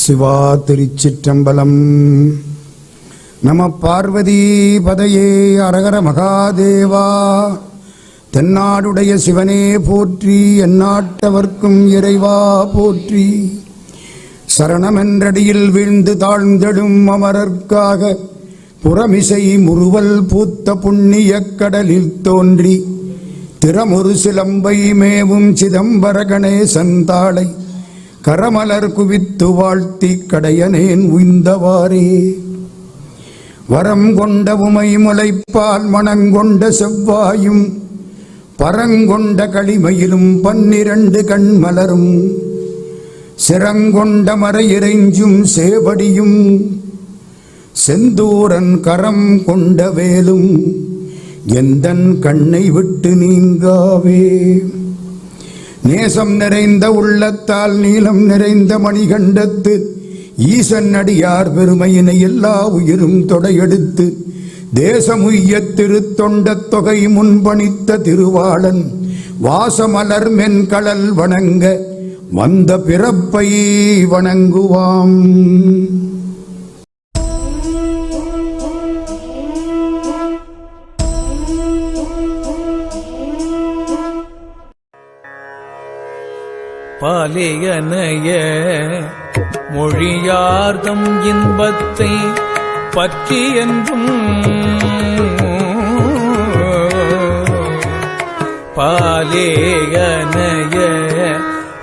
சிவா திருச்சிற்றம்பலம். நம பார்வதி பதையே அரகர மகாதேவா. தென்னாடுடைய சிவனே போற்றி, எந்நாட்டவர்க்கும் இறைவா போற்றி. சரணமென்றடியில் வீழ்ந்து தாழ்ந்தெடும் அமரர்க்காக புறமிசை முறுவல் பூத்த புண்ணிய கடலில் தோன்றி திறமொரு சிலம்பை மேவும் சிதம்பர கணேசன் தாளை கரமலர் குவித்து வாழ்த்தி கடையனேன் உய்ந்தவாறே. வரம் கொண்ட உமை முளைப்பால் மணங்கொண்ட செவ்வாயும் பரங்கொண்ட களிமையிலும் 12 கண்மலரும் சிறங்கொண்ட மறையிறைஞ்சும் சேவடியும் செந்தூரன் கரம் கொண்ட வேலும் எந்தன் கண்ணை விட்டு நீங்காவே. நேசம் நிறைந்த உள்ளத்தால் நீளம் நிறைந்த மணிகண்டத்து ஈசன் அடியார் பெருமையினை எல்லா உயிரும் தொடையெடுத்து தேசமுய்ய திருத்தொண்ட தொகை முன்பணித்த திருவாளன் வாசமலர் மென்கடல் வணங்க வந்த பிறப்பை வணங்குவாம். பாலேயனைய மொழியார்தம் இன்பத்தை பற்றி என்றும் பாலேயனைய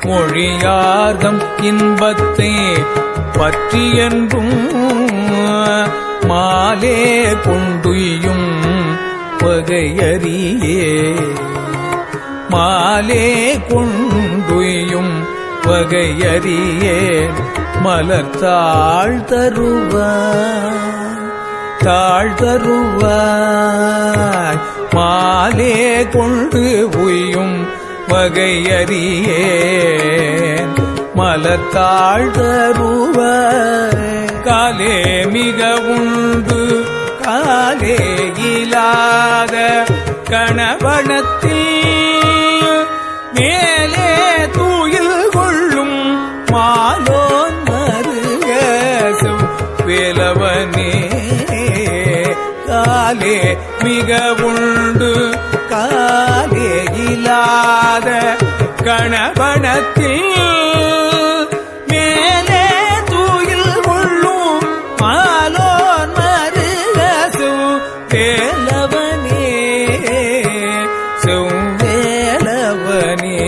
மொழியார்தம் இன்பத்தை பற்றி என்றும் மாலே கொண்டுயும் வகையறியே. மாலே கொண்டுயும் வகையறியேன் மலர்த்தாள் தருவாய் தாழ் தருவாய். மாலே கொண்டு உயும் வகையறியேன் மலர்த்தாள் தருவாய். காலே மிக உண்டு காலே இல்லாத கணவனத்தில் மேலே தூயில் கொள்ளும் மாலோன் மருகசம் வேலவனே. காலே மிக உண்டு காலே இல்லாத கணவனத்தில் மேலே தூயில் கொள்ளும் மாலோன் மருகசம் வேலவனே செவ்வேலவனே.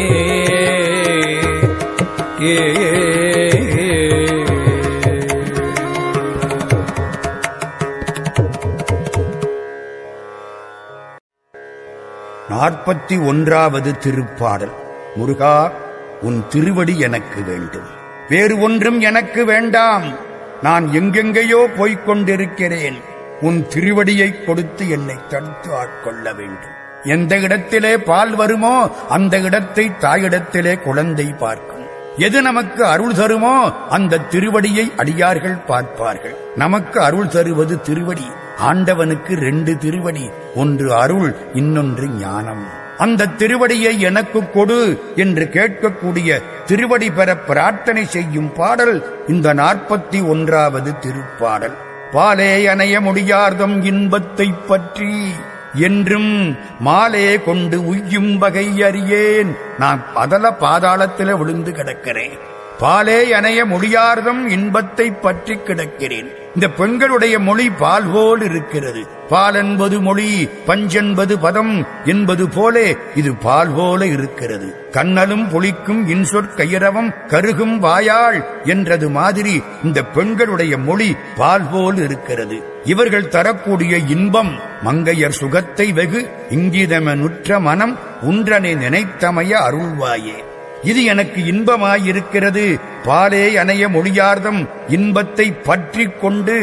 நாற்பத்தி 41வது திருப்பாடல். முருகா, உன் திருவடி எனக்கு வேண்டும், வேறு ஒன்றும் எனக்கு வேண்டாம். நான் எங்கெங்கேயோ போய்க் கொண்டிருக்கிறேன். உன் திருவடியை கொடுத்து என்னை தடுத்து ஆட்கொள்ள வேண்டும். எந்த இடத்திலே பால் வருமோ அந்த இடத்தை தாயிடத்திலே குழந்தை பார்க்கும். எது நமக்கு அருள் தருமோ அந்த திருவடியை அடியார்கள் பார்ப்பார்கள். நமக்கு அருள் தருவது திருவடி. ஆண்டவனுக்கு 2 திருவடி, ஒன்று அருள், இன்னொன்று ஞானம். அந்த திருவடியை எனக்கு கொடு என்று கேட்கக்கூடிய திருவடி பெற பிரார்த்தனை செய்யும் பாடல் இந்த 41வது திருப்பாடல். பாலே அணைய முடியார்தம் இன்பத்தை பற்றி என்றும் மாலே கொண்டு உய்யும் வகை அறியேன். நான் அதல பாதாளத்தில விழுந்து கிடக்கிறேன். பாலே அணைய முடியார்தம் இன்பத்தை பற்றி கிடக்கிறேன். இந்த பெண்களுடைய மொழி பால் போல் இருக்கிறது. பால் என்பது மொழி, பஞ்சென்பது பதம் என்பது போலே இது பால் போல இருக்கிறது. கண்ணலும் புளிக்கும் இன்சொற் கையரவம் கருகும் வாயாள் என்றது மாதிரி இந்த பெண்களுடைய மொழி பால் போல் இருக்கிறது. இவர்கள் தரக்கூடிய இன்பம் மங்கையர் சுகத்தை வெகு இங்கிதமெனுற்ற மனம் உன்றனை நினைத்தமைய அருள்வாயே. இது எனக்கு இன்பமாயிருக்கிறது. பாலே அணைய மொழியார்தம் இன்பத்தை பற்றி கொண்டு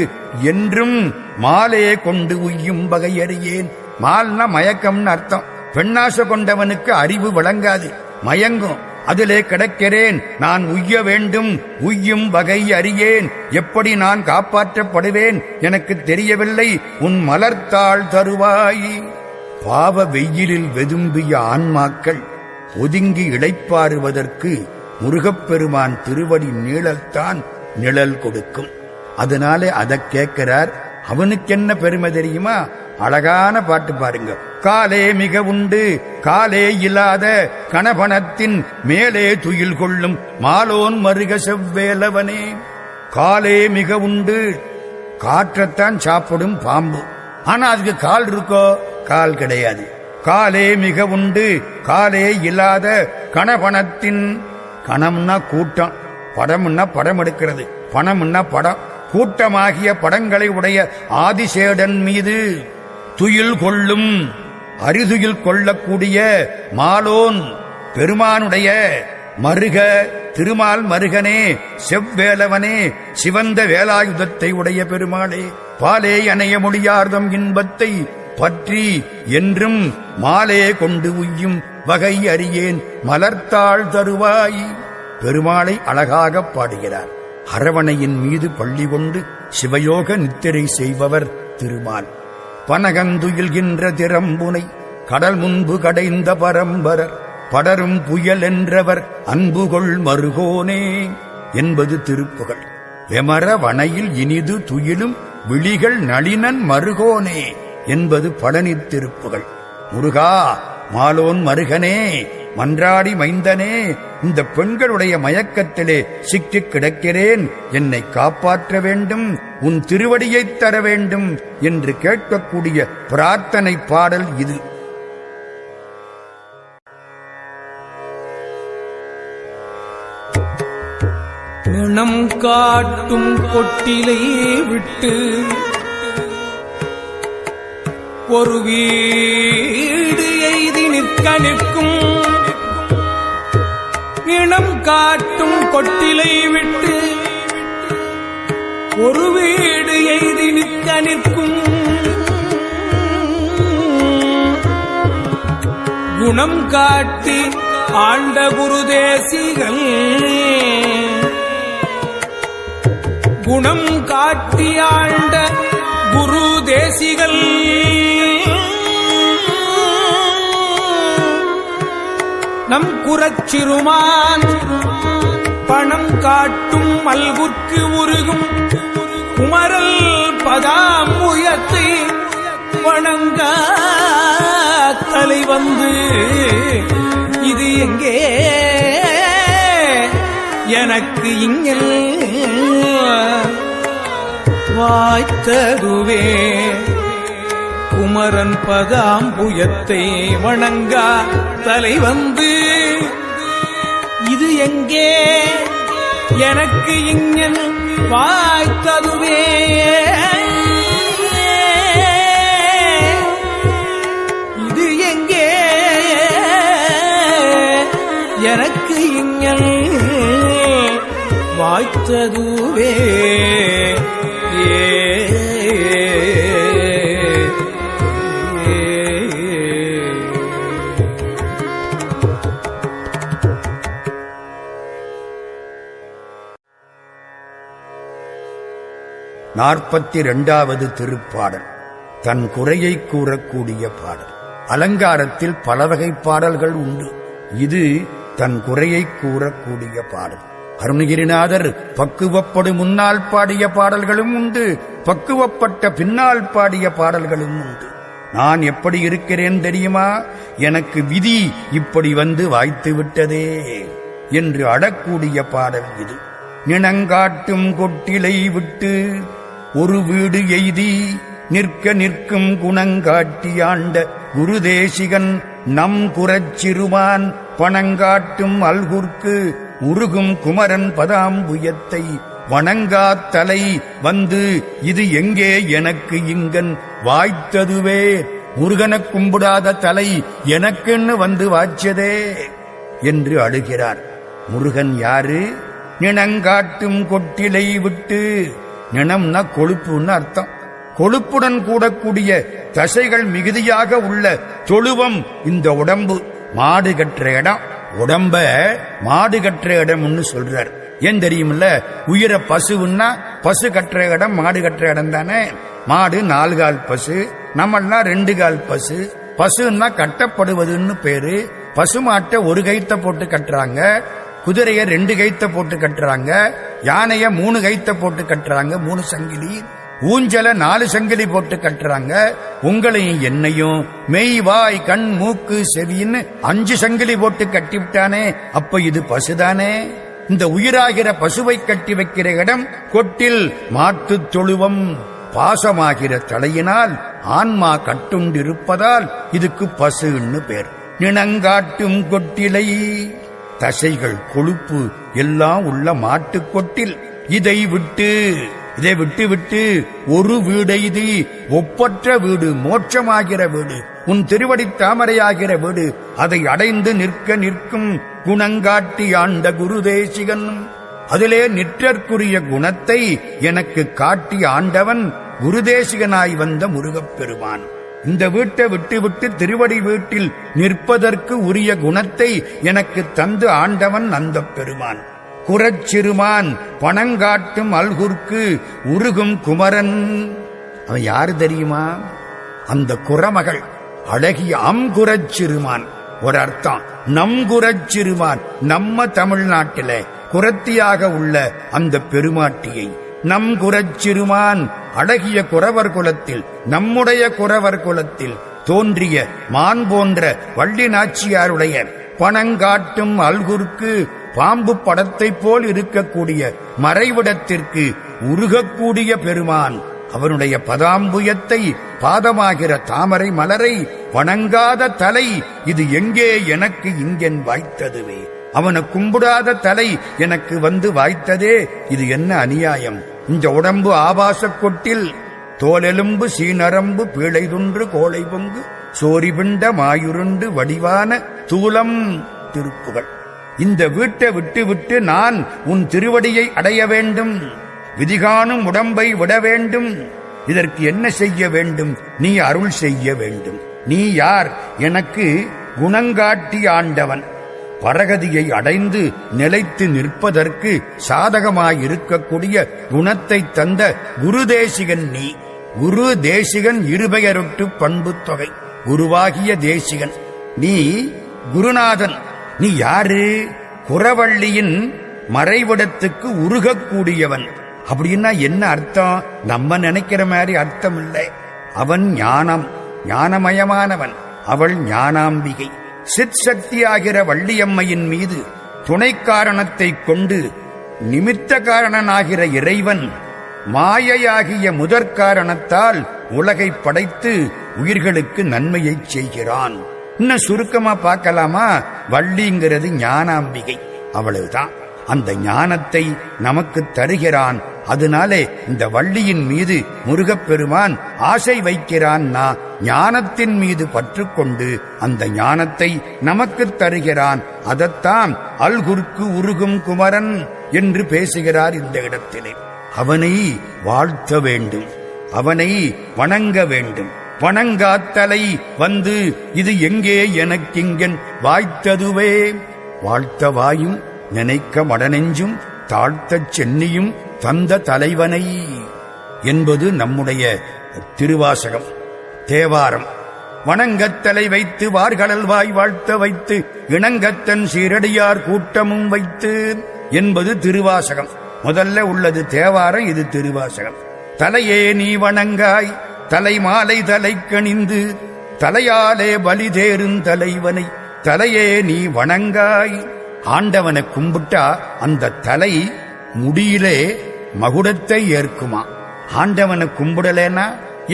என்றும் மாலே கொண்டு உய்யும் வகையறியேன். மால்னா மயக்கம்னு அர்த்தம். பெண்ணாச கொண்டவனுக்கு அறிவு விளங்காது, மயங்கும். அதிலே கிடக்கிறேன். நான் உய்ய வேண்டும், உய்யும் வகை அறியேன். எப்படி நான் காப்பாற்றப்படுவேன் எனக்கு தெரியவில்லை. உன் மலர்த்தாள் தருவாய். பாவ வெயிலில் வெதும்பிய ஆன்மாக்கள் ஒதுங்கி இளைப்பாறுவதற்கு முருகப்பெருமான் திருவடி நீழல்தான் நிழல் கொடுக்கும். அதனாலே அதை கேட்கிறார். அவனுக்கு என்ன பெருமை தெரியுமா? அழகான பாட்டு பாருங்க. காலே மிக உண்டு காலே இல்லாத கணபணத்தின் மேலே துயில் கொள்ளும் மாலோன் மருக செவ்வேலவனே. காலே மிக உண்டு, காற்றைத்தான் சாப்பிடும் பாம்பு. ஆனா அதுக்கு கால் இருக்கோ? கால் கிடையாது. காலே மிக உண்டு காலே இல்லாத கணபணத்தின், கணம்னா கூட்டம், படம்னா படம் எடுக்கிறது, பணம்னா படம், கூட்டமாகிய படங்களை உடைய ஆதிசேடன் மீது துயில் கொள்ளும், அரிதுயில் கொள்ளக்கூடிய மாலோன் பெருமானுடைய மருக, திருமால் மருகனே, செவ்வேலவனே, சிவந்த வேலாயுதத்தை உடைய பெருமாளே, பாலே அணைய மொழியார்தம் இன்பத்தை பற்றி என்றும் மாலே கொண்டு உய்யும் வகை அறியேன் மலர்த்தாள் தருவாய். பெருமாளை அழகாக பாடுகிறார். அரவணையின் மீது பள்ளி கொண்டு சிவயோக நித்திரை செய்பவர் திருமால். பனகந்துயில்கின்ற திறம்புனை கடல் முன்பு கடைந்த பரம்பரர் படரும் புயல் என்றவர் அன்புகொள் மருகோனே என்பது திருப்புகழ். வெமர வனையில் இனிது துயிலும் விழிகள் நளினன் மருகோனே என்பது பழனி திருப்புகழ். முருகா, மாலோன் மருகனே, மன்றாடி மைந்தனே, இந்த பெண்களுடைய மயக்கத்திலே சிக்கிக் கிடக்கிறேன், என்னை காப்பாற்ற வேண்டும், உன் திருவடியைத் தர வேண்டும் என்று கேட்கக்கூடிய பிரார்த்தனை பாடல் இது. இனம் காட்டும் கொட்டிலை விட்டு ஒரு வீடு எய்தி நிற்க நிற்கும், இனம் காட்டும் கொட்டிலை விட்டு ஒரு வீடு எய்தி நிற்க நிற்கும், குணம் காட்டி ஆண்ட குருதேசிகள், குணம் காட்டி ஆண்ட குரு தேசிகள், நம் குரச்சிறுமான் பணம் காட்டும் மல்குற்கு உருகும் குமரல் பதாமுயத்தை வணங்க தலை வந்து இது எங்கே எனக்கு இங்கல் வாய்த்ததுவே, குமரன் பதாம்புயத்தை வணங்கா தலை வந்து இது எங்கே எனக்கு இங்கன் வாய்த்ததுவே, இது எங்கே எனக்கு இங்கன் வாய்த்ததுவே. நாற்பத்திரண்டாவது திருப்பாடல் தன் குறையை கூறக்கூடிய பாடல். அலங்காரத்தில் பல வகை பாடல்கள் உண்டு. இது தன் குறையை கூறக்கூடிய பாடல். அருணகிரிநாதர் பக்குவப்படும் முன்னால் பாடிய பாடல்களும் உண்டு, பக்குவப்பட்ட பின்னால் பாடிய பாடல்களும் உண்டு. நான் எப்படி இருக்கிறேன் தெரியுமா? எனக்கு விதி இப்படி வந்து வாய்த்து விட்டதே என்று அடக்கூடிய பாடல் இது. நினங்காட்டும் கொட்டிலை விட்டு ஒரு வீடு எய்தி நிற்க நிற்கும் குணங்காட்டியாண்ட குருதேசிகன் நம் குரச்சிறுமான் பணங்காட்டும் அல்குர்க்கு உருகும் குமரன் பதாம்புயத்தை வணங்காத்தலை வந்து இது எங்கே எனக்கு இங்கன் வாய்த்ததுவே. முருகனை கும்பிடாத தலை எனக்குன்னு வந்து வாய்ச்சதே என்று அழுகிறார். முருகன் யாரு? நினங்காட்டும் கொட்டிலை விட்டு, நினம்னா கொழுப்புன்னு அர்த்தம். கொழுப்புடன் கூடக்கூடிய தசைகள் மிகுதியாக உள்ள தொழுவம் இந்த உடம்பு. மாடு கற்ற இடம், உடம்ப மாடு கற்ற இடம்னு சொல்றார். ஏன் தெரியுமில்ல? உயிர பசுன்னா பசு கற்ற இடம் மாடு கற்ற இடம் தானே. மாடு 4 கால் பசு, நம்மெல்லாம் 2 கால் பசு. பசுன்னா கட்டப்படுவதுன்னு பேரு. பசுமாட்டை ஒரு கைத்த போட்டு கட்டுறாங்க, குதிரைய 2 கைத்த போட்டு கட்டுறாங்க, யானைய 3 கைத்த போட்டு கட்டுறாங்க, 3 சங்கிலி, ஊஞ்சல 4 சங்கிலி போட்டு கட்டுறாங்க. உங்களையும் என்னையும் மெய் வாய் கண் மூக்கு செவின்னு 5 சங்கிலி போட்டு கட்டிவிட்டானே, அப்ப இது பசுதானே? இந்த உயிராகிற பசுவை கட்டி வைக்கிற இடம் கொட்டில் மாட்டு தொழுவம். பாசமாகிற தலையினால் ஆன்மா கட்டுண்டிருப்பதால் இதுக்கு பசுன்னு பேர். நினங்காட்டும் கொட்டிலை, தசைகள் கொழுப்பு எல்லாம் உள்ள மாட்டுக் கொட்டில். இதை விட்டு விட்டு ஒரு வீடெய்தி ஒப்பற்ற வீடு, மோட்சமாகிற வீடு, உன் திருவடி தாமரையாகிற வீடு, அதை அடைந்து நிற்கும் குணங்காட்டி ஆண்ட குருதேசிகன். அதிலே நிற்றற்குரிய குணத்தை எனக்கு காட்டி ஆண்டவன் குருதேசிகனாய் வந்த முருகப்பெருமான். இந்த வீட்டை விட்டு திருவடி வீட்டில் நிற்பதற்கு உரிய குணத்தை எனக்கு தந்து ஆண்டவன் அந்த பெருமான். குறச்சிறுமான் பணங்காட்டும் அல்குர்க்கு உருகும் குமரன். அவன் யாரு தெரியுமா? அந்த குறமகள் அழகிய அம்குறச்சிறுமான். ஒரு அர்த்தம், நம்குறச்சிறுமான். நம்ம தமிழ்நாட்டில குரத்தியாக உள்ள அந்த பெருமாட்டியை நம் குறச்சிறுமான் அழகிய குறவர் குலத்தில், நம்முடைய குறவர் குலத்தில் தோன்றிய மான் போன்ற வள்ளி நாச்சியாருடைய பணங்காட்டும் அல்குர்க்கு, பாம்பு படத்தை போல் இருக்கக்கூடிய மறைவிடத்திற்கு உருகக்கூடிய பெருமான். அவனுடைய பதாம்புயத்தை, பாதமாகிற தாமரை மலரை வணங்காத தலை இது எங்கே எனக்கு இங்கென் வாய்த்ததுவே? அவனை கும்பிடாத தலை எனக்கு வந்து வாய்த்ததே, இது என்ன அநியாயம்? இந்த உடம்பு ஆபாச கொட்டில், தோலெலும்பு சீனரம்பு பீழைதுன்று கோளை பொங்கு சோரிபிண்ட மாயுருண்டு வடிவான தூலம். திருப்புகழ். இந்த வீட்டை விட்டு நான் உன் திருவடியை அடைய வேண்டும், விதிகாணும் உடம்பை விட வேண்டும். இதற்கு என்ன செய்ய வேண்டும்? நீ அருள் செய்ய வேண்டும். நீ யார்? எனக்கு குணங்காட்டி ஆண்டவன். பரகதியை அடைந்து நிலைத்து நிற்பதற்கு சாதகமாயிருக்கக்கூடிய குணத்தை தந்த குருதேசிகன் நீ. குரு தேசிகன் இருபெயரொட்டு பண்பு தொகை. குருவாகிய தேசிகன் நீ, குருநாதன் நீ. யாரு? குறவள்ளியின் மறைவிடத்துக்கு உருகக்கூடியவன். அப்படின்னா என்ன அர்த்தம்? நம்ம நினைக்கிற மாதிரி அர்த்தம் இல்லை. அவன் ஞானம், ஞானமயமானவன். அவள் ஞானாம்பிகை. சித் சக்தியாகிற வள்ளியம்மையின் மீது துணை காரணத்தை கொண்டு நிமித்த காரணனாகிற இறைவன் மாயையாகிய முதற்காரணத்தால் உலகை படைத்து உயிர்களுக்கு நன்மையை செய்கிறான். இன்னும் சுருக்கமா பார்க்கலாமா? வள்ளிங்கிறது ஞானாம்பிகை, அவ்வளவுதான். அந்த ஞானத்தை நமக்கு தருகிறான். அதனாலே இந்த வள்ளியின் மீது முருகப்பெருமான் ஆசை வைக்கிறான். ஞானத்தின் மீது பற்றுக்கொண்டு அந்த ஞானத்தை நமக்கு தருகிறான். அதத்தான் அல்குர்க்கு உருகும் குமரன் என்று பேசுகிறார் இந்த இடத்திலே. அவனை வாழ்த்த வேண்டும், அவனை வணங்க வேண்டும். வணங்காத்தலை வந்து இது எங்கே எனக்கிங்கன் வாய்த்ததுவே? வாழ்த்த வாயும் நினைக்க மடனெஞ்சும் தாழ்த்தச் சென்னியும் தந்த தலைவனை என்பது நம்முடைய திருவாசகம், தேவாரம். வணங்கத்தலை வைத்து வார்கடல் வாய் வாழ்த்த வைத்து இணங்கத்தன் சீரடியார் கூட்டமும் வைத்து என்பது திருவாசகம். முதல்ல உள்ளது தேவாரம், இது திருவாசகம். தலையே நீ வணங்காய், தலை மாலை தலை கணிந்து தலையாலே பலி தேரும் தலைவனை தலையே நீ வணங்காய். ஆண்டவனை கும்பிட்டா அந்த தலை முடியிலே மகுடத்தை ஏற்குமா? ஆண்டவனை கும்பிடலேனா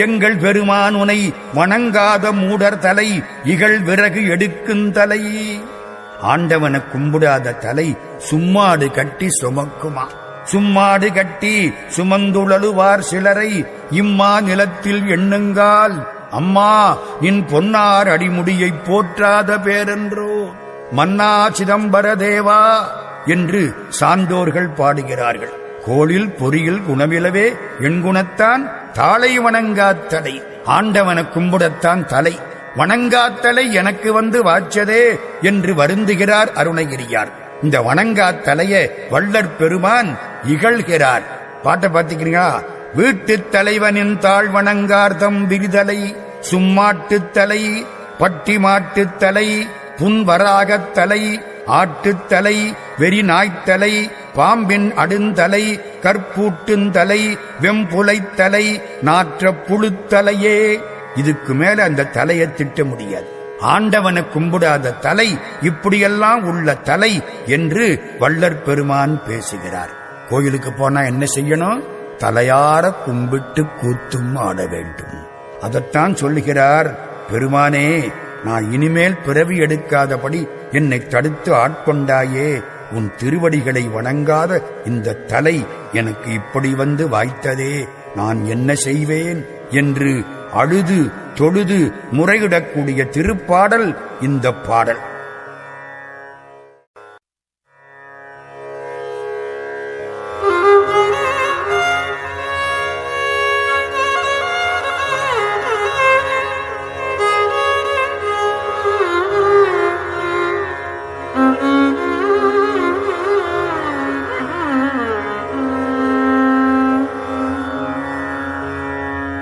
எங்கள் பெருமான் உனை வணங்காத மூடர் தலை இகழ் விறகு எடுக்கும் தலை. ஆண்டவனை கும்பிடாத தலை சும்மாடு கட்டி சுமக்குமா? சும்மாடு கட்டி சுமந்துழலுவார் சிலரை இம்மா நிலத்தில் எண்ணுங்கால் அம்மா நின் பொன்னார் அடிமுடியை போற்றாத பேரென்றோ மன்னா சிதம்பர தேவா என்று சான்றோர்கள் பாடுகிறார்கள். கோளில் பொறியில் குணமிலவே என் குணத்தான் தாளை வணங்காத்தலை. ஆண்டவன கும்பிடத்தான் தலை, வணங்காத்தலை எனக்கு வந்து வாச்சதே என்று வருந்துகிறார் அருணகிரியார். இந்த வணங்காத்தலைய வள்ளற் பெருமான் இகழ்கிறார். பாட்டை பார்த்துக்கிறீங்களா? வீட்டுத் தலைவனின் தாழ் வணங்கார்தம் விரிதலை சும்மாட்டுத் தலை பட்டி மாட்டுத் தலை புன்வராகத் தலை ஆட்டுத் தலை வெறி நாய்த்தலை, பாம்பின் அடுந்தலை, கற்பூட்டுந்தலை, வெம்புலைத்தலை, நாற்ற புழுத்தலையே. இதுக்கு மேல அந்த தலையை திட்ட முடியாது. ஆண்டவனை கும்பிடாத தலை, இப்படியெல்லாம் உள்ள தலை என்று வள்ளற் பெருமான் பேசுகிறார். கோயிலுக்கு போனா என்ன செய்யணும்? தலையார கும்பிட்டு கூத்தும் ஆட வேண்டும். அதைத்தான் சொல்லுகிறார் பெருமானே, நான் இனிமேல் பிறவி எடுக்காதபடி என்னை தடுத்து ஆட்கொண்டாயே, உன் திருவடிகளை வணங்காத இந்த தலை எனக்கு இப்படி வந்து வாய்த்ததே, நான் என்ன செய்வேன் என்று அழுது தொழுது முறையிடக்கூடிய திருப்பாடல் இந்த பாடல்.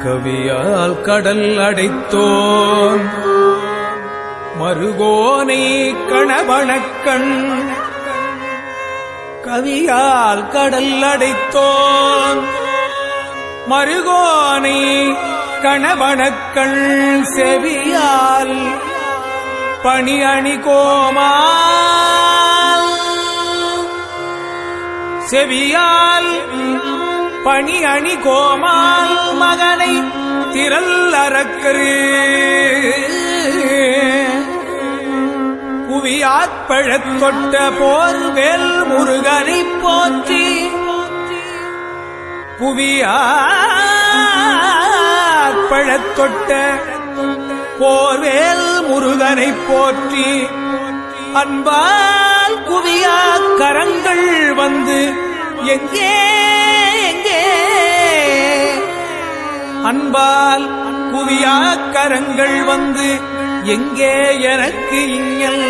கவியால் கடல் அடைத்தோன் மருகோனை கணவணக்கண், கவியால் கடல் அடைத்தோன் மருகோனை கணவணக்கண், செவியால் பணி அணி கோமால், செவியால் பணி அணி கோமால் மகனை திரள் அரக்கரு, புவியாற்பழத் தொட்ட போர்வேல் முருகனை போற்றி, புவியாற்பழத் தொட்ட போர்வேல் முருகனை போற்றி, அன்பால் குவியா கரங்கள் வந்து எங்கே எங்கே, அன்பால் குவியா கரங்கள் வந்து எங்கே எனக்கு இங்கல்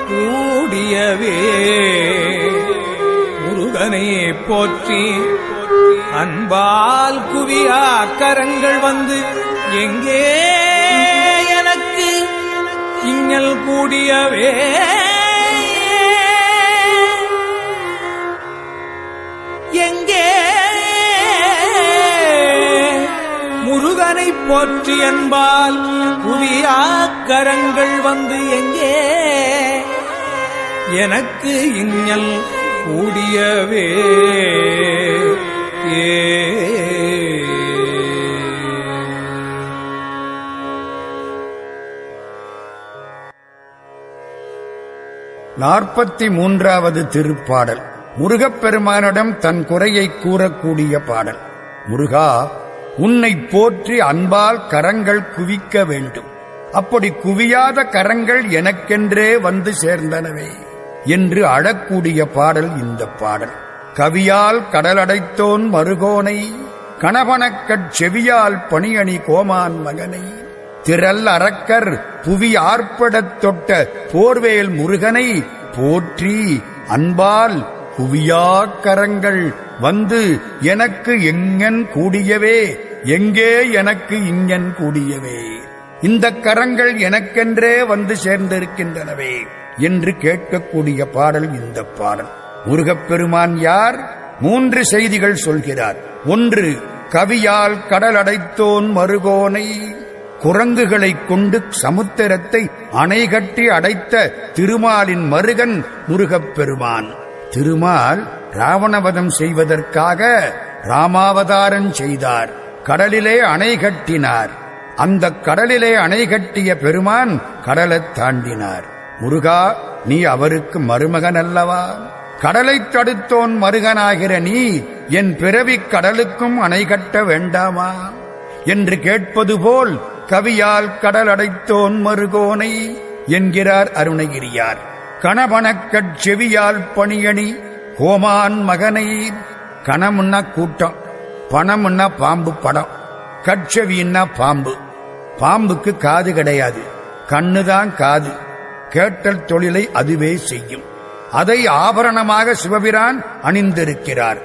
கூடியவே, முருகனை போற்றி, அன்பால் குவியா கரங்கள் வந்து எங்கே எனக்கு இங்கல் கூடியவே, எங்கே முருகனை போற்றி, என்பால் புவியா கரங்கள் வந்து எங்கே எனக்கு இங்கல் கூடியவே. நாற்பத்தி மூன்றாவது திருப்பாடல். முருகப்பெருமானிடம் தன் குறையை கூறக்கூடிய பாடல். முருகா, உன்னை போற்றி அன்பால் கரங்கள் குவிக்க வேண்டும். அப்படி குவியாத கரங்கள் எனக்கென்றே வந்து சேர்ந்தனவே என்று அழக்கூடிய பாடல் இந்த பாடல். கவியால் கடலடைத்தோன் மருகோனை, கணவனக்கட் செவியால் பணியணி கோமான் மகனை, திரள் அரக்கர் புவி ஆர்ப்படத் தொட்ட போர்வேல் முருகனை போற்றி, அன்பால் குவியா கரங்கள் வந்து எனக்கு எங்கன் கூடியவே, எங்கே எனக்கு இங்கன் கூடியவே, இந்த கரங்கள் எனக்கென்றே வந்து சேர்ந்திருக்கின்றனவே என்று கேட்கக்கூடிய பாடல் இந்த பாடல். முருகப்பெருமான் யார்? 3 செய்திகள் சொல்கிறார். 1, கவியால் கடல் அடைத்தோன் மருகோனை, குரங்குகளைக் கொண்டு சமுத்திரத்தை அணைகட்டி அடைத்த திருமாலின் மருகன் முருகப்பெருமான். திருமால் ராவணவதம் செய்வதற்காக ராமாவதாரம் செய்தார். கடலிலே அணை கட்டினார். அந்த கடலிலே அணை கட்டிய பெருமான் கடலைத் தாண்டினார். முருகா, நீ அவருக்கு மருமகன் அல்லவா? கடலைத் தடுத்தோன் மருகனாகிற நீ என் பிறவிக் கடலுக்கும் அணை கட்ட வேண்டாமா என்று கேட்பது போல் கவியால் கடல் அடைத்தோன் மருகோனை என்கிறார் அருணகிரியார். கணவனக்கட் செவியால் பணியணி கோமான் மகனை. கணமுன்னா கூட்டம், பணமுன்னா பாம்பு படம், கட்செவின்னா பாம்பு. பாம்புக்கு காது கிடையாது, கண்ணுதான் காது. கேட்டல் தொழிலை அதுவே செய்யும். அதை ஆபரணமாக சிவபிரான் அணிந்திருக்கிறார்.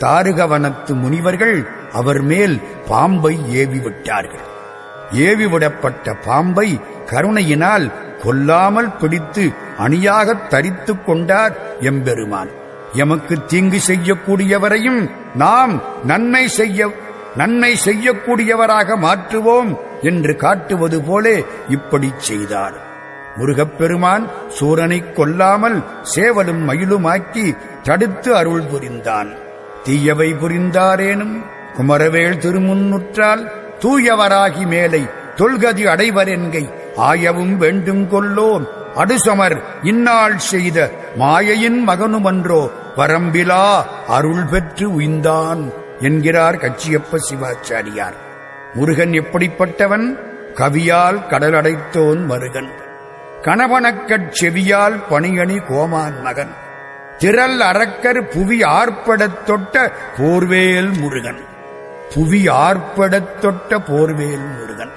தாருகவனத்து முனிவர்கள் அவர் மேல் பாம்பை ஏவிவிட்டார்கள். ஏவிவிடப்பட்ட பாம்பை கருணையினால் கொல்லாமல் பிடித்து அணியாகத் தரித்துக் கொண்டார் எம்பெருமான். எமக்கு தீங்கு செய்யக்கூடியவரையும் நாம் நன்மை செய்யக்கூடியவராக மாற்றுவோம் என்று காட்டுவது போலே இப்படி செய்தார். முருகப்பெருமான் சூரனை கொல்லாமல் சேவலும் மயிலுமாக்கி தடுத்து அருள் புரிந்தான். தீயவை புரிந்தாரேனும் குமரவேள் திருமுன்னுற்றால் தூயவராகி மேலை தொல்கதி அடைவரென்கை ஆயவும் வேண்டும் கொல்லோன் அடுசமர் இந்நாள் செய்த மாயையின் மகனுமன்றோ வரம்பிலா அருள் பெற்று உய்ந்தான் என்கிறார் கச்சியப்ப சிவாச்சாரியார். முருகன் எப்படிப்பட்டவன்? கவியால் கடலடைத்தோன் மருகன், கணவனக்கட் செவியால் பணியணி கோமான் மகன், திரள் அரக்கர் புவி ஆர்ப்படத் தொட்ட போர்வேல் முருகன். புவி ஆர்ப்படத் தொட்ட போர்வேல் முருகன்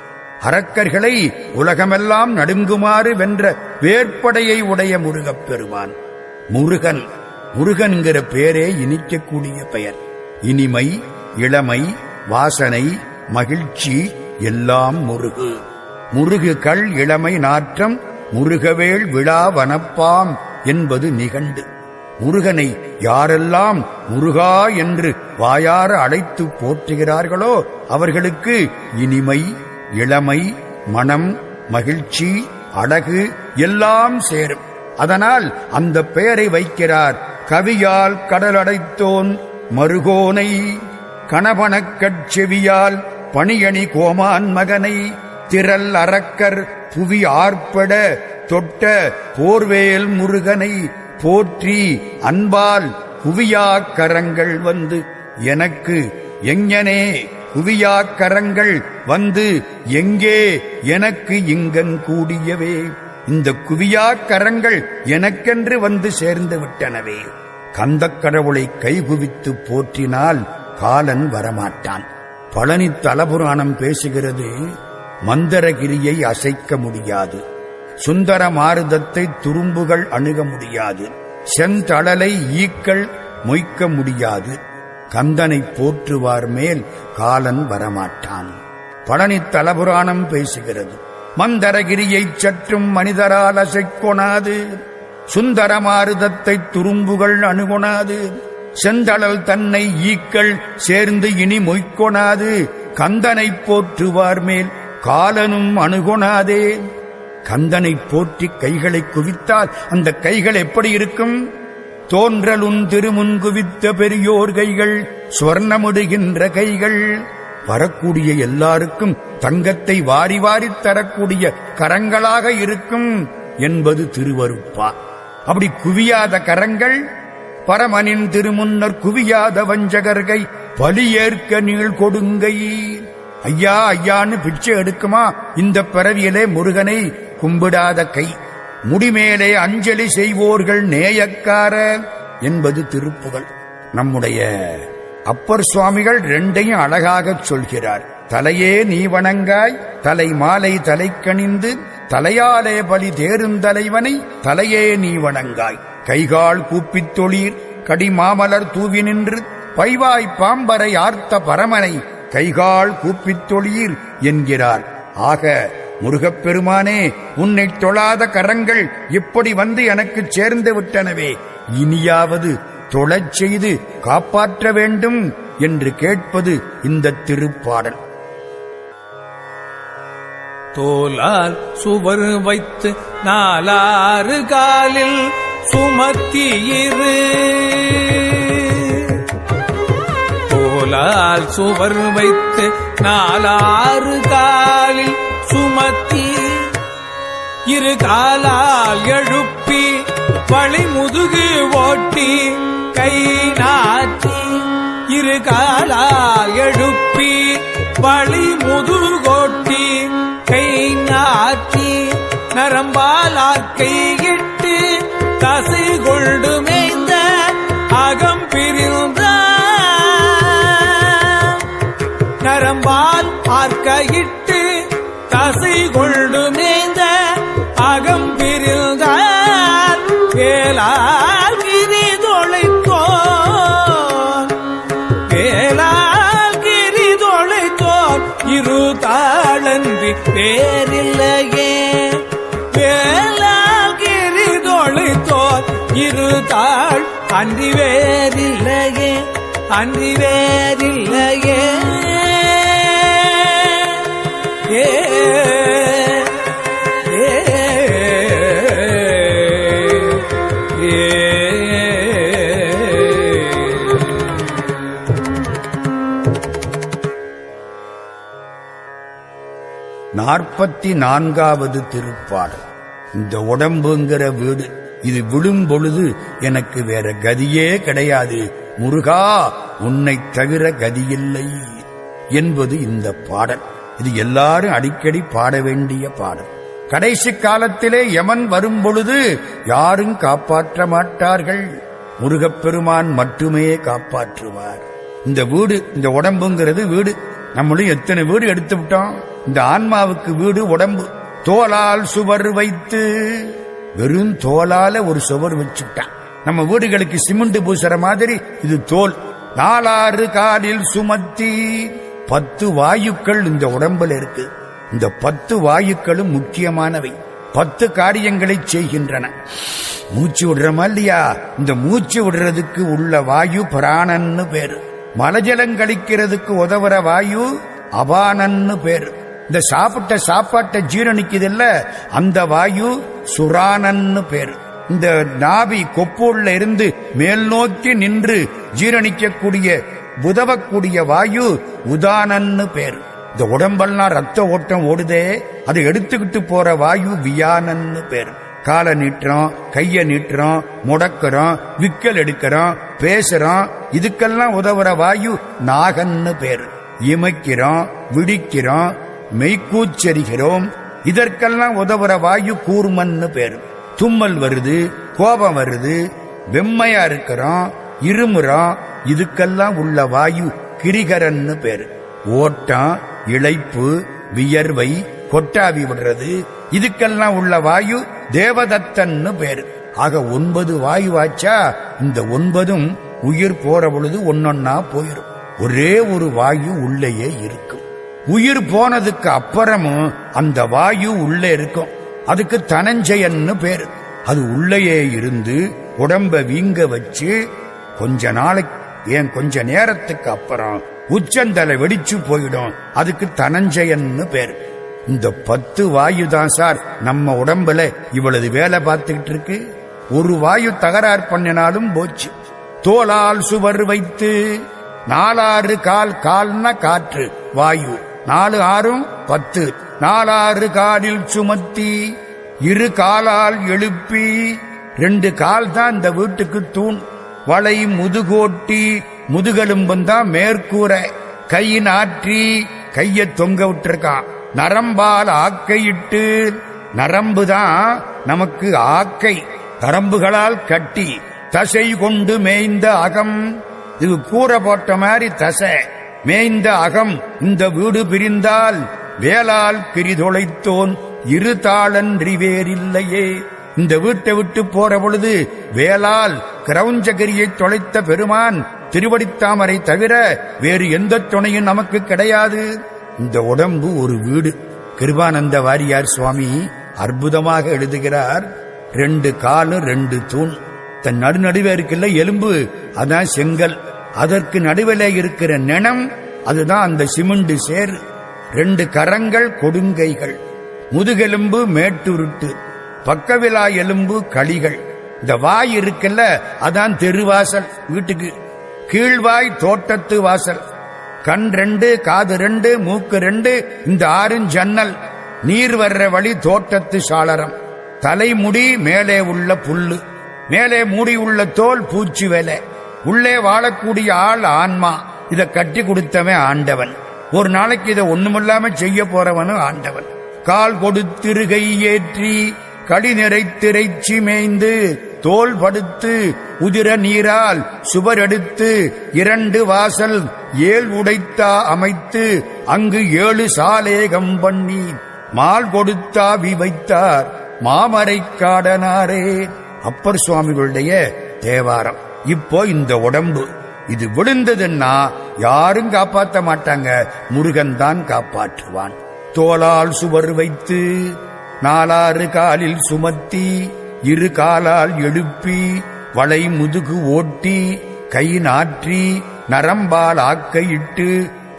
அரக்கர்களை உலகமெல்லாம் நடுங்குமாறு வென்ற வேற்படையை உடைய முருகப்பெருமான். முருகன்கிற பேரே இனிக்கக்கூடிய பெயர். இனிமை, இளமை, வாசனை, மகிழ்ச்சி எல்லாம் முருகு. முருகு கள் இளமை நாற்றம் முருகவேள் விழா வனப்பாம் என்பது நிகண்டு. முருகனை யாரெல்லாம் முருகா என்று வாயார அழைத்து போற்றுகிறார்களோ அவர்களுக்கு இனிமை, இளமை, மனம், மகிழ்ச்சி, அழகு எல்லாம் சேரும். அதனால் அந்த பெயரை வைக்கிறார். கவியால் கடலடைத்தோன் மருகோனை, கணவனக்கட் செவியால் பணியணி கோமான் மகனை, திரள் அரக்கர் புவி ஆர்ப்பட தொட்ட போர்வேல் முருகனை போற்றி அன்பால் குவியாக்கரங்கள் வந்து எனக்கு எங்கனே, குவியாக்கரங்கள் வந்து எங்கே எனக்கு இங்கன் கூடியவே. இந்த குவியாக்கரங்கள் எனக்கென்று வந்து சேர்ந்து விட்டனவே. கந்தக் கடவுளை கைகுவித்து போற்றினால் காலன் வரமாட்டான். பழனி தலபுராணம் பேசுகிறது, மந்தரகிரியை அசைக்க முடியாது, சுந்தர மாருதத்தை துரும்புகள் அணுக முடியாது, செந்தழலை ஈக்கள் மொய்க்க முடியாது, கந்தனை போற்றுவார் மேல் காலன் வரமாட்டான். பழனி தலபுராணம் பேசுகிறது, மந்தரகிரியைச் சற்றும் மனிதரால் அசைக்கொணாது, சுந்தர மாருதத்தை துரும்புகள் அணுகொணாது, செந்தழல் தன்னை ஈக்கள் சேர்ந்து இனி மொய்க்கொணாது, கந்தனை போற்றுவார் மேல் காலனும் அணுகொணாதே. கந்தனை போற்றி கைகளை குவித்தால் அந்த கைகள் எப்படி இருக்கும்? தோன்றலுன் திருமுன் குவித்த பெரியோர் கைகள், சுவர்ணமுடுகின்ற கைகள். வரக்கூடிய எல்லாருக்கும் தங்கத்தை வாரி வாரித் தரக்கூடிய கரங்களாக இருக்கும் என்பது திருவருட்பா. அப்படி குவியாத கரங்கள், பரமனின் திருமுன்னர் குவியாத வஞ்சகர்கை பலியேற்க நீள் கொடுங்கை. ஐயா ஐயான்னு பிச்சை எடுக்குமா இந்த பிறவியிலே முருகனை கும்பிடாத கை? முடிமேலே அஞ்சலி செய்வோர்கள் நேயக்கார என்பது திருப்புகழ். நம்முடைய அப்பர் சுவாமிகள் ரெண்டையும் அழகாகச் சொல்கிறார். தலையே நீ வணங்காய், தலை மாலை தலை கணிந்து, தலையாலே பலி தேருந்தலைவனை தலையே நீ வணங்காய். கைகால் கூப்பித் தொழீர் கடிமாமலர் தூவி நின்று, பைவாய் பாம்பரை ஆர்த்த பரமனை கைகால் கூப்பித் தொழீர் என்கிறார். ஆக முருகப்பெருமானே, உன்னை தொழாத கரங்கள் இப்படி வந்து எனக்கு சேர்ந்து விட்டனவே, இனியாவது தொழச் செய்து காப்பாற்ற வேண்டும் என்று கேட்பது இந்த திருப்பாடல். தோலால் சுவர் வைத்து நாலாறு காலில் சுமத்தியிரு, தோலால் சுவர் வைத்து நாலாறு காலில் சுமத்தி, இரு காலால் எழுப்பி வழிமுதுகு ஓட்டி கை நாட்டி, இரு காலால் எழுப்பி வழிமுதுகோட்டி கை நாட்டி, நரம்பால் ஆக்கையிட்டு தசை கொண்டு மேய்ந்த அகம் பிரிந்த, நரம்பால் ஆர்க்கையிட்டு தசை கொண்டு மேய்ந்த அகம் பிரிந்த, வேளால் கிரி தொலைத்தோன், வேளால் கிரி தொலைத்தோன், இரு தாளன்றி வேறில்லையே. அன்றி வேறில்லையே அன்றி வேறில்லையே ஏ நாற்பத்தி நான்காவது திருப்பாடல். இந்த உடம்புங்கிற வீடு இது விழும் பொழுது எனக்கு வேற கதியே கிடையாது, முருகா உன்னை தவிர கதியில்லை என்பது இந்த பாடல். இது எல்லாரும் அடிக்கடி பாட வேண்டிய பாடல். கடைசி காலத்திலே யமன் வரும் பொழுது யாரும் காப்பாற்ற மாட்டார்கள், முருகப்பெருமான் மட்டுமே காப்பாற்றுவார். இந்த வீடு, இந்த உடம்புங்கிறது வீடு. நம்மளும் எத்தனை வீடு எடுத்து விட்டோம். இந்த ஆன்மாவுக்கு வீடு உடம்பு. தோலால் சுவர் வைத்து, வெறும் தோலால ஒரு சுவர் வச்சுட்டான். நம்ம வீடுகளுக்கு சிமெண்ட் பூசுற மாதிரி இது தோல். 4 காலில் சுமத்தி, 10 வாயுக்கள் இந்த உடம்புல இருக்கு. இந்த 10 வாயுக்களும் முக்கியமானவை. 10 காரியங்களை செய்கின்றன. மூச்சு விடுறமா இல்லையா? இந்த மூச்சு விடுறதுக்கு உள்ள வாயு பிராணன்னு பேரு. மலஜலம் கழிக்கிறதுக்கு உதவுற வாயு அபானன்னு பேரு. இந்த சாப்பிட்ட சாப்பாட்டை ஜீரணிக்குதில்ல, அந்த வாயு சுரானன்னு பேரு. இந்த நாபி கொப்பூர்ல இருந்து மேல் நோக்கி நின்று ஜீரணிக்கக்கூடிய உதவக்கூடிய வாயு உதானன்னு பேரு. இந்த உடம்பெல்லாம் ரத்த ஓட்டம் ஓடுதே, அதை எடுத்துக்கிட்டு போற வாயு வியானன்னு பேரு. காலை நீட்டுறோம், கைய நீட்டுறோம், முடக்கிறோம், விக்கல் எடுக்கிறோம், பேசுறோம், இதுக்கெல்லாம் உதவுற வாயு நாகன்னு பேரு. இமைக்கிறோம், விடிக்கிறோம், மெய்கூச்சரிகிறோம், இதற்கெல்லாம் உதவுற வாயு கூர்மன்னு பேரு. தும்மல் வருது, கோபம் வருது, வெம்மையா இருக்கிறோம், இருமுறோம், இதுக்கெல்லாம் உள்ள வாயு கிரிகரன்னு பேரு. ஓட்டம், இளைப்பு, வியர்வை, கொட்டாவி விடுறது, இதுக்கெல்லாம் உள்ள வாயு தேவதத்தன்னு பேரு. ஆக 9 வாயுவாச்சா, இந்த 9ம் உயிர் போற பொழுது ஒன்னொன்னா போயிரும். ஒரே ஒரு வாயு உள்ளேயே இருக்கும். உயிர் போனதுக்கு அப்புறமும் அந்த வாயு உள்ளே இருக்கும். அதுக்கு தனஞ்சயன்னு பேரு. அது உள்ளேயே இருந்து உடம்ப வீங்க வச்சு கொஞ்ச நாளைக்கு, ஏன் கொஞ்ச நேரத்துக்கு அப்புறம் உச்சந்தலை வெடிச்சு போயிடும். அதுக்கு தனஞ்சயன்னு பேரு. இந்த 10 வாயு தான் சார் நம்ம உடம்புல இவ்வளவு வேலை பார்த்துக்கிட்டு இருக்கு. ஒரு வாயு தகராறு பண்ணினாலும் போச்சு. தோலால் சுவர் வைத்து, 4 கால், கால்னா காற்று வாயு, 4 6 10, 4 காலில் சுமத்தி, 2 காலால் எழுப்பி, 2 கால் தான் இந்த வீட்டுக்கு தூண். வளை முதுகோட்டி, முதுகெலும்புந்தான் மேற்கூரை. கை நாற்றி, கைய தொங்க விட்டுருக்கான். நரம்பால் ஆக்கையிட்டு, நரம்புதான் நமக்கு ஆக்கை, நரம்புகளால் கட்டி. தசை கொண்டு மேய்ந்த அகம், இது கூரை போட்ட மாதிரி தசை. மேய்ந்த அகம், இந்த வீடு பிரிந்தால் வேளால் பிரிதொலைத்தோன் இரு தாளன்றி வேறில்லையே. இந்த வீட்டை விட்டு போற பொழுது வேளால் கிரௌஞ்சகிரியை தொலைத்த பெருமான் திருவடித்தாமரை தவிர வேறு எந்த துணையும் நமக்கு கிடையாது. இந்த உடம்பு ஒரு வீடு. கிருபானந்த வாரியார் சுவாமி அற்புதமாக எழுதுகிறார். 2 காலு 2 தூண். தன் நடுநடுவே இருக்குல்ல எலும்பு, அதான் செங்கல். அதற்கு நடுவில் இருக்கிற நிணம், அதுதான் அந்த சிமெண்ட் சேர். 2 கரங்கள் கொடுங்கைகள். முதுகெலும்பு மேட்டுருட்டு, பக்கவிலா எலும்பு களிகள். இந்த வாய் இருக்குல்ல, அதான் தெருவாசல் வீட்டுக்கு. கீழ்வாய் தோட்டத்து வாசல். கண் 2, காது 2, மூக்கு 2, இந்த 6 ஜன்னல். நீர் வர்ற வழி தோட்டத்து சாளரம். தலைமுடி மேலே உள்ள புல்லு, மேலே மூடி உள்ள தோல் பூச்சி வேலை. உள்ளே வாழக்கூடிய ஆள் ஆன்மா. இதை கட்டி கொடுத்தவன் ஆண்டவன். ஒரு நாளைக்கு இதை ஒண்ணுமில்லாம செய்ய போறவனும் ஆண்டவன். கால் கொடுத்திருகை ஏற்றி, களி நிறைத்திரைச்சி மேய்ந்து, தோல் படுத்து, உதிர நீரால் சுவர் எடுத்து, 2 வாசல் 7 உடைத்தா அமைத்து, அங்கு 7 சாலேகம் பண்ணி, மால் கொடுத்தாவி வைத்தார் மாமரை காடனாரே. அப்பர் சுவாமிகளுடைய தேவாரம். இப்போ இந்த உடம்பு இது விழுந்ததுன்னா யாரும் காப்பாற்ற மாட்டாங்க, முருகன் தான் காப்பாற்றுவான். தோளால் சுவர் வைத்து, 4 காலில் சுமத்தி, 2 காலால் எழுப்பி, வளை முதுகு ஓட்டி கை நாற்றி நரம்பால் ஆக்கையிட்டு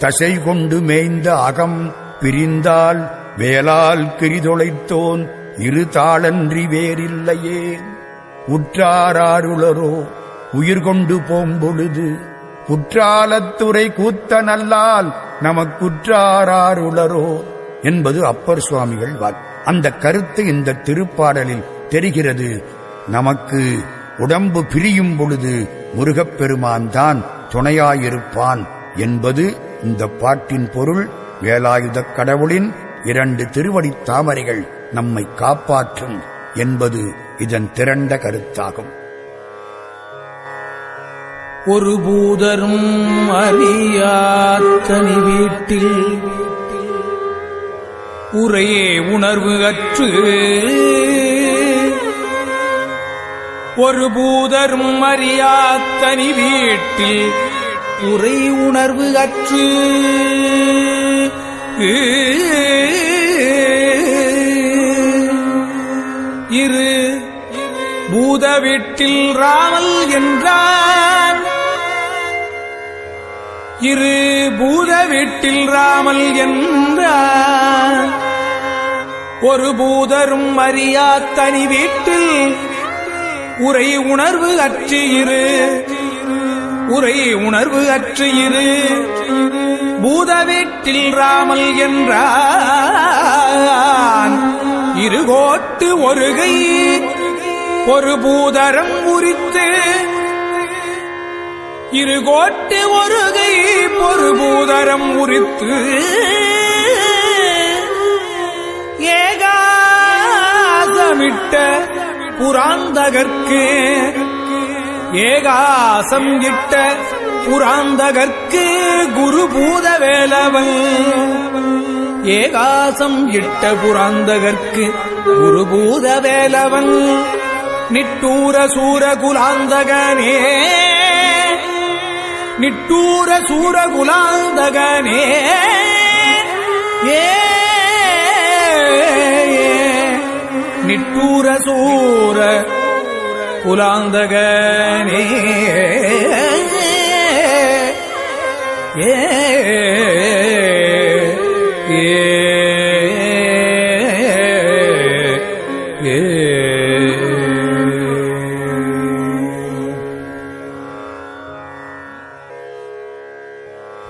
தசை கொண்டு மேய்ந்த அகம் பிரிந்தால் வேலால் கிரிதொளைத்தோன் இரு தாளன்றி வேறில்லையே. உற்றாராருளரோ உயிர் கொண்டு போம்பொழுது குற்றாலத்துறை கூத்த நல்லால் நமக்குற்றாராருளரோ என்பது அப்பர் சுவாமிகள் வாக்கு. அந்த கருத்து இந்த திருப்பாடலில் தெரிகிறது. நமக்கு உடம்பு பிரியும் பொழுது முருகப்பெருமான் தான் துணையாயிருப்பான் என்பது இந்த பாட்டின் பொருள். வேலாயுதக் கடவுளின் 2 திருவடித் தாமரைகள் நம்மை காப்பாற்றும் என்பது இதன் திரண்ட கருத்தாகும். ஒரு பூதரும் அறியாத்தனி வீட்டில் உரையே உணர்வு அற்று ஒரு பூதரும் அறியாத்தனி வீட்டில் உரை உணர்வு அற்று இரு பூத வீட்டில் ராமல் என்றான். இரு பூத வீட்டில் ராமல் என்றான். ஒரு பூதரும் அறியா தனி வீட்டில் உரை உணர்வு அற்று இரு உரை உணர்வு அற்று இரு பூத வீட்டில் ராமல் என்றான். இருகோட்டு ஒருகை ஒரு பூதரம் உரித்து இருகோட்டு ஒருகை ஒரு பூதரம் உரித்து ஏகாசமிட்ட புராந்தகர்க்கு ஏகாசம் இட்ட புராந்தகர்க்கு குரு பூத வேலவன் ஏகாசம் இட்ட புராந்தகர்க்கு குரு பூத வேலவன் நிட்டூர சூர குலாந்தகனே நிட்டூர சூர குலாந்தகனே நிட்டூர சூர குலாந்தகனே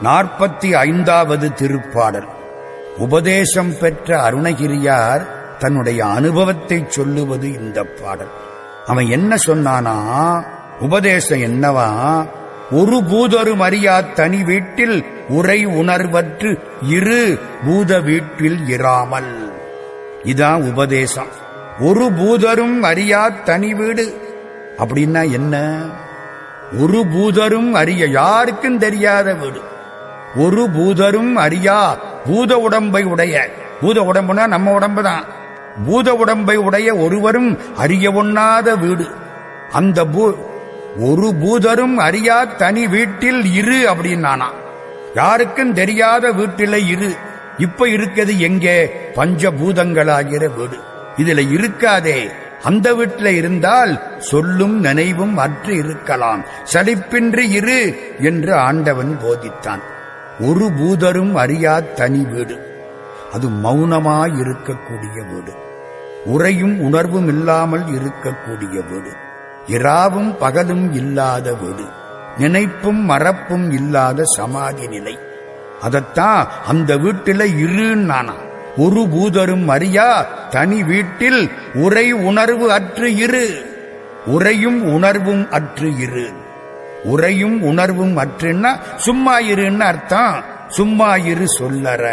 நாற்பத்தி 45வது திருப்பாடல். உபதேசம் பெற்ற அருணகிரியார் தன்னுடைய அனுபவத்தை சொல்லுவது இந்த பாடல். அவன் என்ன சொன்னானா, உபதேசம் என்னவா, ஒரு பூதரும் அறியா தனி வீட்டில் உரை உணர்வற்று இரு பூத வீட்டில் இராமல். இதான் உபதேசம். ஒரு பூதரும் அறியா தனி வீடு அப்படின்னா என்ன? ஒரு பூதரும் அறிய, யாருக்கும் தெரியாத வீடு. ஒரு பூதரும் அறியா, பூத உடம்பை உடைய, பூத உடம்புனா நம்ம உடம்பு தான், பூத உடம்பை உடைய ஒருவரும் அறிய ஒண்ணாத வீடு. அந்த ஒரு பூதரும் அறியா தனி வீட்டில் இரு அப்படின்னானா, யாருக்கும் தெரியாத வீட்டில இரு. இப்ப இருக்கிறது எங்கே? பஞ்சபூதங்களாகிற வீடு. இதுல இருக்காதே. அந்த வீட்டில இருந்தால் சொல்லும் நினைவும் அற்று இருக்கலாம். சலிப்பின்றி இரு என்று ஆண்டவன் போதித்தான். ஒரு பூதரும் அறியா தனி வீடு, அது மௌனமாயிருக்கக்கூடிய வீடு. உரையும் உணர்வும் இல்லாமல் இருக்கக்கூடிய வீடு. இராவும் பகலும் இல்லாத வீடு. நினைப்பும் மறப்பும் இல்லாத சமாதி நிலை. அதத்தான் அந்த வீட்டில இருன்னானா. ஒரு பூதரும் அறியா தனி வீட்டில் உரை உணர்வு அற்று இரு. உரையும் உணர்வும் அற்று இரு. உரையும் உணர்வும் அற்றுன்னா சும்மா இருன்னு அர்த்தம். சும்மா இரு சொல்லற.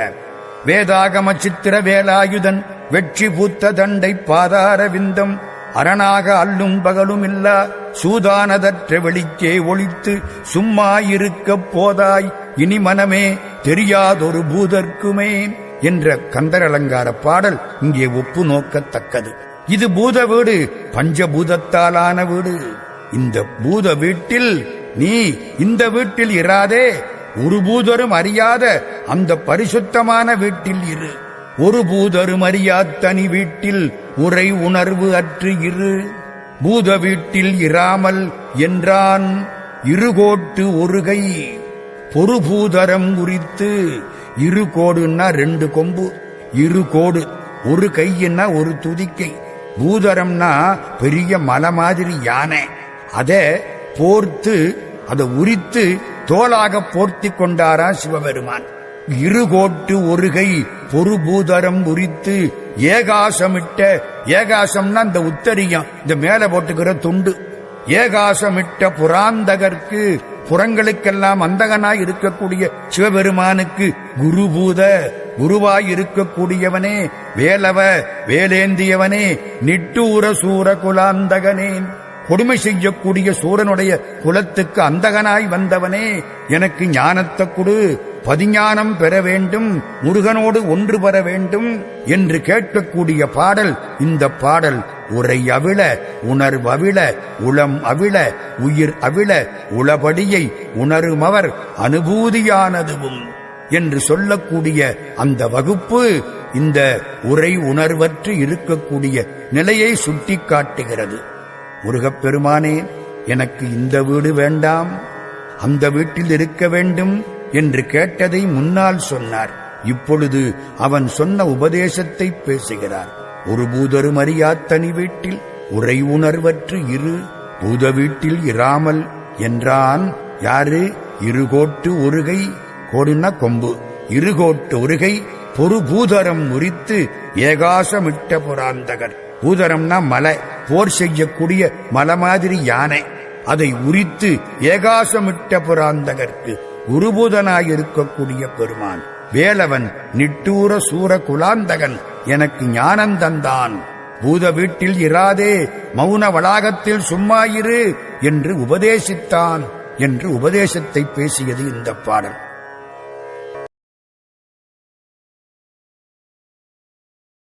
வேதாகம சித்திர வேலாயுதன் வெற்றி பூத்த தண்டை பாதார விந்தம் அரணாக அல்லும் பகலும் இல்லா சூதானதற்ற வெளிக்கே ஒளித்து சும்மா இருக்கப் போதாய் இனி மனமே தெரியாதொரு பூதர்க்குமே என்ற கந்தர் அலங்கார பாடல் இங்கே ஒப்பு நோக்கத்தக்கது. இது பூத வீடு, பஞ்சபூதத்தாலான வீடு. இந்த பூத வீட்டில் நீ இந்த வீட்டில் இராதே. ஒரு பூதரும் அறியாத அந்த பரிசுத்தமான வீட்டில் இரு. ஒரு பூதரும் அறியா தனி வீட்டில் உரை உணர்வு அற்று இரு. பூத வீட்டில் இராமல் என்றான் இருகோட்டு ஒருகை பொறுபூதரம் உரித்து. இரு கோடுன்னா 2 கொம்பு, இரு கோடு, ஒரு கைன்னா ஒரு துதிக்கை. பூதரம்னா பெரிய மலை மாதிரி யானை. அதை போர்த்து அதை உரித்து தோளாக போர்த்தி கொண்டாரா சிவபெருமான். இருகோட்டு ஒருகை பொறுபூதரம் உரித்து ஏகாசமிட்ட. ஏகாசம்னா இந்த உத்தரியம், இந்த மேல போட்டுக்கிற துண்டு. ஏகாசமிட்ட புராந்தகர்க்கு, புறங்களுக்கெல்லாம் அந்தகனாய் இருக்கக்கூடிய சிவபெருமானுக்கு குருபூத, குருவாய் இருக்கக்கூடியவனே, வேலவ வேலேந்தியவனே, நிட்டூர சூர குலாந்தகனேன், கொடுமை செய்யக்கூடிய சூரனுடைய குலத்துக்கு அந்தகனாய் வந்தவனே, எனக்கு ஞானத்தை கொடு, பதிஞானம் பெற வேண்டும், முருகனோடு ஒன்று பெற வேண்டும் என்று கேட்கக்கூடிய பாடல் இந்த பாடல். உரை அவிழ உணர்வவிழ உளம் அவிழ உயிர் அவிழ உளபடியை உணருமவர் அனுபூதியானதுவும் என்று சொல்லக்கூடிய அந்த வகுப்பு இந்த உரை உணர்வற்று இருக்கக்கூடிய நிலையை சுட்டிக்காட்டுகிறது. முருகப்பெருமானே, எனக்கு இந்த வீடு வேண்டாம், அந்த வீட்டில் இருக்க வேண்டும் என்று கேட்டதை முன்னால் சொன்னார். இப்பொழுது அவன் சொன்ன உபதேசத்தை பேசுகிறார். ஒரு பூதரும் அறியாத்தனி வீட்டில் உரை உணர்வற்று இரு பூத வீட்டில் இராமல் என்றான். யாரு? இருகோட்டு ஒருகை, கோடுன்னா கொம்பு, இருகோட்டு ஒருகை பொறுபூதரம் உரித்து ஏகாசமிட்ட புராந்தகர். பூதரம்னா மலை, போர் செய்யக்கூடிய மலை மாதிரி யானை. அதை உரித்து ஏகாசமிட்ட புராந்தகர்க்கு குருபூதனாயிருக்கக்கூடிய பெருமான் வேலவன் நிட்டூர சூர குலாந்தகன் எனக்கு ஞானம் தந்தான். பூத வீட்டில் இராதே, மௌன வளாகத்தில் சும்மாயிரு என்று உபதேசித்தான் என்று உபதேசத்தை பேசியது இந்த பாடல்.